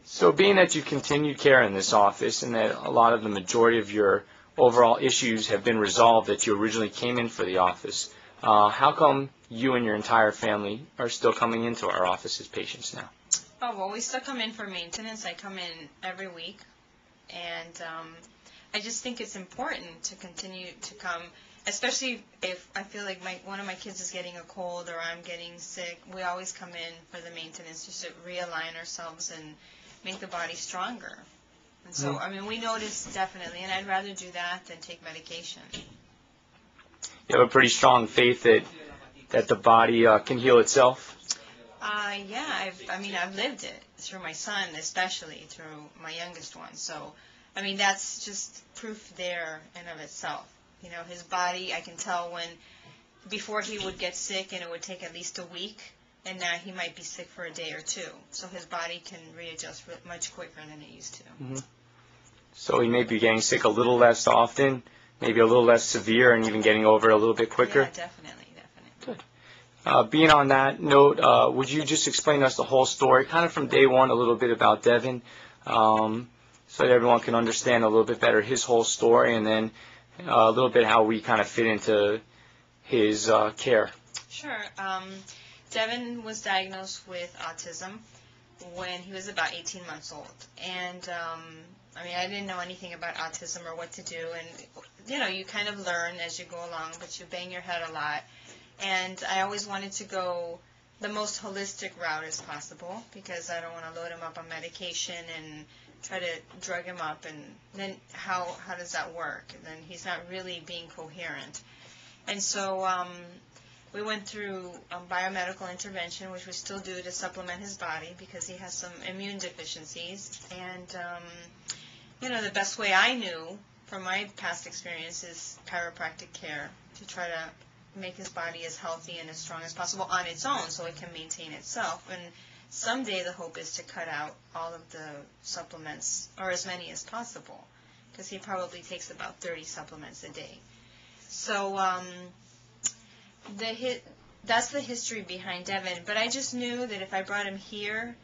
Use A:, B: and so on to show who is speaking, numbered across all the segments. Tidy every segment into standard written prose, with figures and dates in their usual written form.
A: So being that you continued care in this office and that a lot of the majority of your overall issues have been resolved that you originally came in for the office, how come you and your entire family are still coming into our office as patients now?
B: Oh, well, we still come in for maintenance. I come in every week, and I just think it's important to continue to come, especially if I feel like one of my kids is getting a cold or I'm getting sick. We always come in for the maintenance just to realign ourselves and make the body stronger. And so, I mean, we notice definitely, and I'd rather do that than take medication.
A: You have a pretty strong faith that the body can heal itself?
B: Yeah, I've lived it through my son, especially through my youngest one. So, I mean, that's just proof there in of itself. You know, his body, I can tell when, before he would get sick and it would take at least a week, and now he might be sick for a day or two. So his body can readjust much quicker than it used to.
A: Mm-hmm. So he may be getting sick a little less often, maybe a little less severe, and even getting over it a little bit quicker?
B: Yeah, definitely.
A: Good. Being on that note, would you just explain to us the whole story, kind of from day one, a little bit about Devin, so that everyone can understand a little bit better his whole story, and then a little bit how we kind of fit into his care?
B: Sure. Devin was diagnosed with autism when he was about 18 months old. And, I didn't know anything about autism or what to do. And, you kind of learn as you go along, but you bang your head a lot. And I always wanted to go the most holistic route as possible because I don't want to load him up on medication and try to drug him up. And then how does that work? And then he's not really being coherent. And so we went through biomedical intervention, which we still do to supplement his body because he has some immune deficiencies. And, the best way I knew from my past experience is chiropractic care to try to make his body as healthy and as strong as possible on its own so it can maintain itself. And someday the hope is to cut out all of the supplements, or as many as possible, because he probably takes about 30 supplements a day. So that's the history behind Devin. But I just knew that if I brought him here,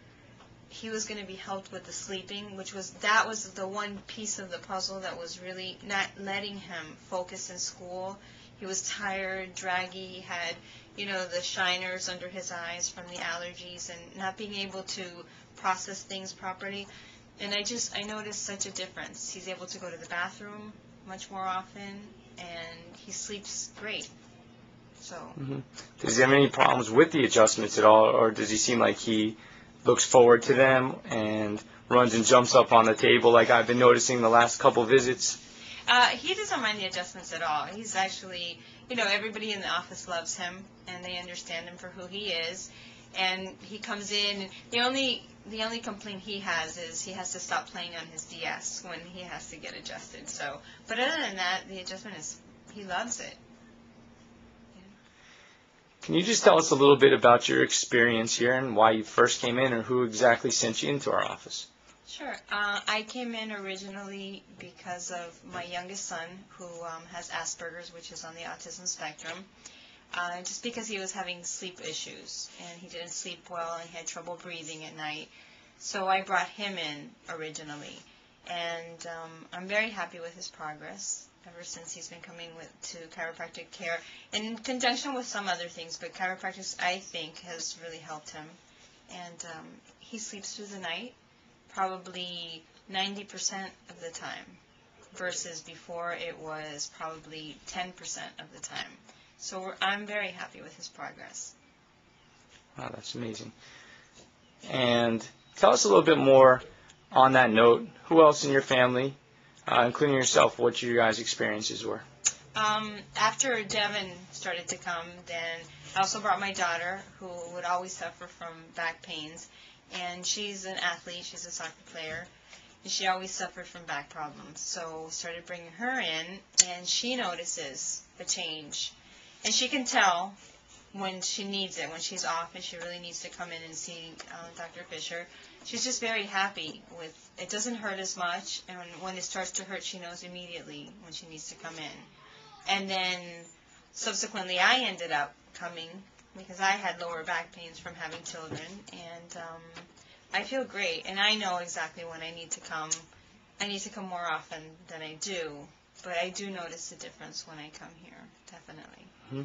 B: he was going to be helped with the sleeping, that was the one piece of the puzzle that was really not letting him focus in school. He was tired, draggy, he had, the shiners under his eyes from the allergies and not being able to process things properly. And I noticed such a difference. He's able to go to the bathroom much more often, and he sleeps great. So.
A: Mm-hmm. Does he have any problems with the adjustments at all, or does he seem like he looks forward to them and runs and jumps up on the table like I've been noticing the last couple visits?
B: He doesn't mind the adjustments at all. He's actually, everybody in the office loves him, and they understand him for who he is. And he comes in, and the only complaint he has is he has to stop playing on his DS when he has to get adjusted. So, but other than that, the adjustment he loves it.
A: Can you just tell us a little bit about your experience here and why you first came in, or who exactly sent you into our office?
B: Sure. I came in originally because of my youngest son, who has Asperger's, which is on the autism spectrum, just because he was having sleep issues, and he didn't sleep well, and he had trouble breathing at night. So I brought him in originally, and I'm very happy with his progress ever since he's been coming to chiropractic care, in conjunction with some other things, but chiropractic, I think, has really helped him. And he sleeps through the night probably 90% of the time, versus before it was probably 10% of the time. So I'm very happy with his progress.
A: Wow, that's amazing. And tell us a little bit more on that note. Who else in your family, including yourself, what your guys' experiences were?
B: After Devin started to come, then I also brought my daughter, who would always suffer from back pains. And she's an athlete, she's a soccer player, and she always suffered from back problems. So started bringing her in, and she notices a change. And she can tell when she needs it, when she's off and she really needs to come in and see Dr. Fisher. She's just very happy with it. Doesn't hurt as much, and when it starts to hurt, she knows immediately when she needs to come in. And then subsequently I ended up coming because I had lower back pains from having children, and I feel great, and I know exactly when I need to come. I need to come more often than I do, but I do notice a difference when I come here, definitely.
A: Mm-hmm.